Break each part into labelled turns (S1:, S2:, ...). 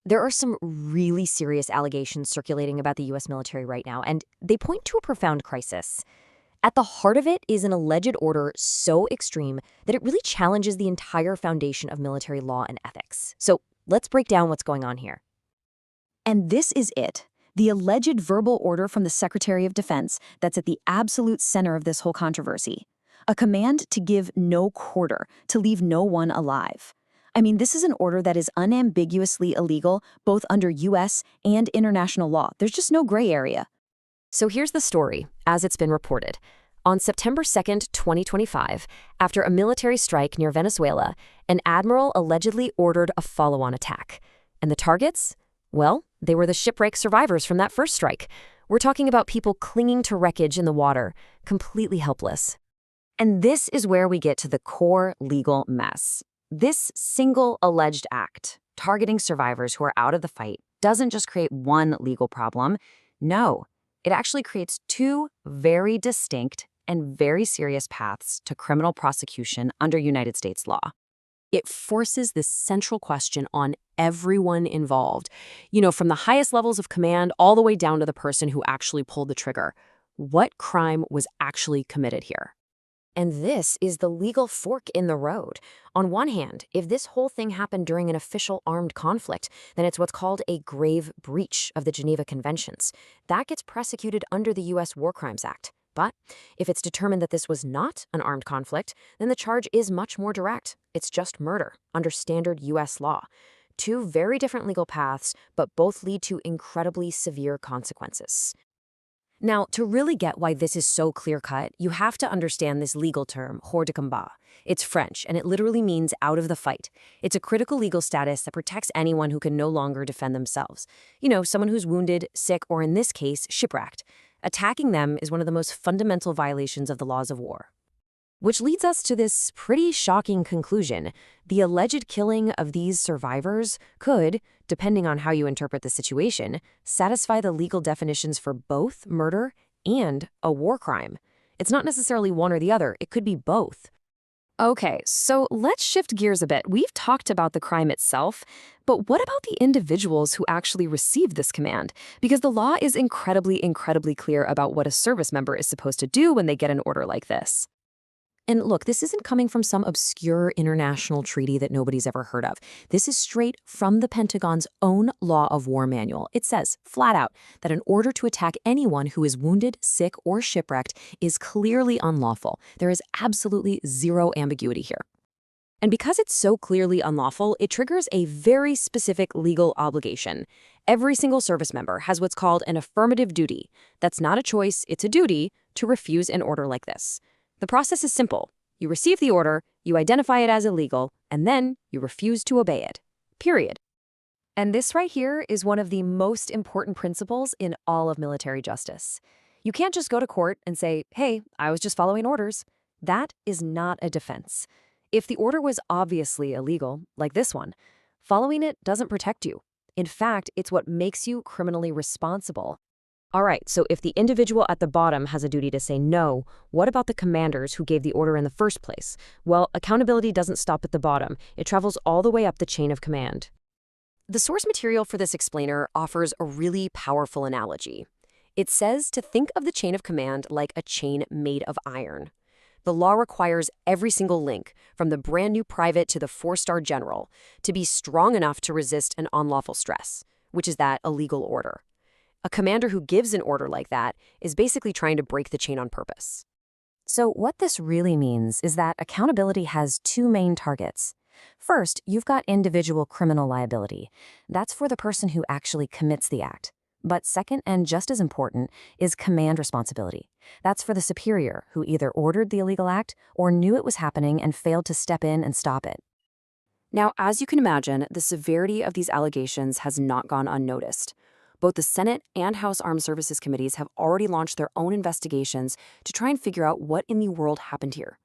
S1: There are some really serious allegations circulating about the US military right now, and they point to a profound crisis. At the heart of it is an alleged order so extreme that it really challenges the entire foundation of military law and ethics. So let's break down what's going on here.
S2: And this is it. The alleged verbal order from the Secretary of Defense that's at the absolute center of this whole controversy. A command to give no quarter, to leave no one alive. I mean, this is an order that is unambiguously illegal, both under U.S. and international law. There's just no gray area.
S1: So here's the story, as it's been reported. On September 2nd, 2025, after a military strike near Venezuela, an admiral allegedly ordered a follow-on attack. And the targets? Well, they were the shipwreck survivors from that first strike. We're talking about people clinging to wreckage in the water, completely helpless. And this is where we get to the core legal mess. This single alleged act, targeting survivors who are out of the fight, doesn't just create one legal problem. No, it actually creates two very distinct and very serious paths to criminal prosecution under United States law. It forces this central question on everyone involved, from the highest levels of command all the way down to the person who actually pulled the trigger. What crime was actually committed here? And this is the legal fork in the road. On one hand, if this whole thing happened during an official armed conflict, then it's what's called a grave breach of the Geneva Conventions. That gets prosecuted under the U.S. War Crimes Act. But if it's determined that this was not an armed conflict, then the charge is much more direct. It's just murder under standard U.S. law. Two very different legal paths, but both lead to incredibly severe consequences. Now, to really get why this is so clear-cut, you have to understand this legal term, hors de combat. It's French, and it literally means out of the fight. It's a critical legal status that protects anyone who can no longer defend themselves. Someone who's wounded, sick, or in this case, shipwrecked. Attacking them is one of the most fundamental violations of the laws of war. Which leads us to this pretty shocking conclusion. The alleged killing of these survivors could, depending on how you interpret the situation, satisfy the legal definitions for both murder and a war crime. It's not necessarily one or the other, it could be both. Okay, so let's shift gears a bit. We've talked about the crime itself, but what about the individuals who actually received this command? Because the law is incredibly clear about what a service member is supposed to do when they get an order like this. And look, this isn't coming from some obscure international treaty that nobody's ever heard of. This is straight from the Pentagon's own law of war manual. It says, flat out, that an order to attack anyone who is wounded, sick, or shipwrecked is clearly unlawful. There is absolutely zero ambiguity here. And because it's so clearly unlawful, it triggers a very specific legal obligation. Every single service member has what's called an affirmative duty. That's not a choice, it's a duty to refuse an order like this. The process is simple. You receive the order, you identify it as illegal, and then you refuse to obey it. Period. And this right here is one of the most important principles in all of military justice. You can't just go to court and say, hey, I was just following orders. That is not a defense. If the order was obviously illegal, like this one, following it doesn't protect you. In fact, it's what makes you criminally responsible. All right, so if the individual at the bottom has a duty to say no, what about the commanders who gave the order in the first place? Well, accountability doesn't stop at the bottom. It travels all the way up the chain of command. The source material for this explainer offers a really powerful analogy. It says to think of the chain of command like a chain made of iron. The law requires every single link, from the brand new private to the 4-star general, to be strong enough to resist an unlawful stress, which is that illegal order. A commander who gives an order like that is basically trying to break the chain on purpose. So what this really means is that accountability has two main targets. First, you've got individual criminal liability. That's for the person who actually commits the act. But second, and just as important, is command responsibility. That's for the superior who either ordered the illegal act or knew it was happening and failed to step in and stop it. Now, as you can imagine, the severity of these allegations has not gone unnoticed. Both the Senate and House Armed Services Committees have already launched their own investigations to try and figure out what in the world happened here.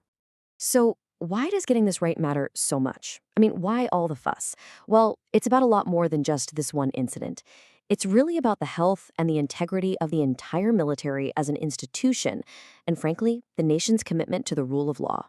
S1: So why does getting this right matter so much? I mean, why all the fuss? Well, it's about a lot more than just this one incident. It's really about the health and the integrity of the entire military as an institution, and frankly, the nation's commitment to the rule of law.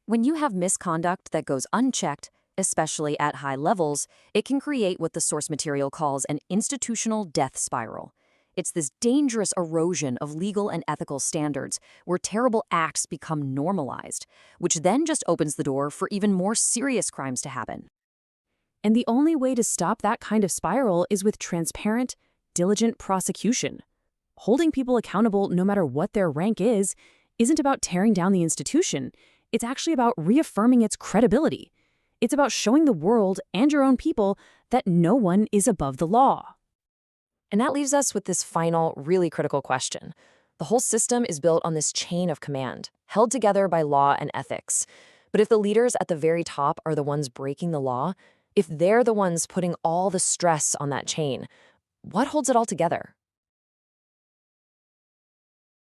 S1: When you have misconduct that goes unchecked, especially at high levels, it can create what the source material calls an institutional death spiral. It's this dangerous erosion of legal and ethical standards where terrible acts become normalized, which then just opens the door for even more serious crimes to happen.
S3: And the only way to stop that kind of spiral is with transparent, diligent prosecution. Holding people accountable no matter what their rank isn't about tearing down the institution. It's actually about reaffirming its credibility. It's about showing the world and your own people that no one is above the law.
S1: And that leaves us with this final, really critical question. The whole system is built on this chain of command, held together by law and ethics. But if the leaders at the very top are the ones breaking the law, if they're the ones putting all the stress on that chain, what holds it all together?